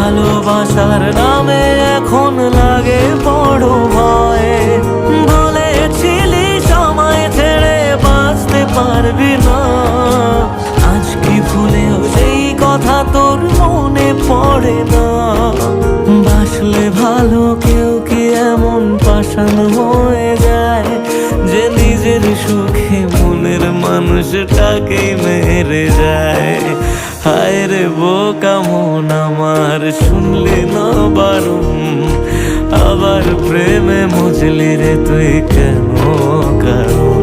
ভালোবাসার নামে এখন লাগে বড় ভয়। বলেছিলি সময় ছেড়ে বাঁচতে পারবি না, আজ কি ভুলেও সেই কথা তোর মনে পড়ে না? বাসলে ভালো কেউ কি এমন পাষাণ হয়ে যায় যে নিজের সুখে মনের মানুষটাকে মেরে যায়? হায় রে বোকা মন আমার, শুনলি না বারণ, আবার প্রেমে মজলি রে তুই কেন কারণ?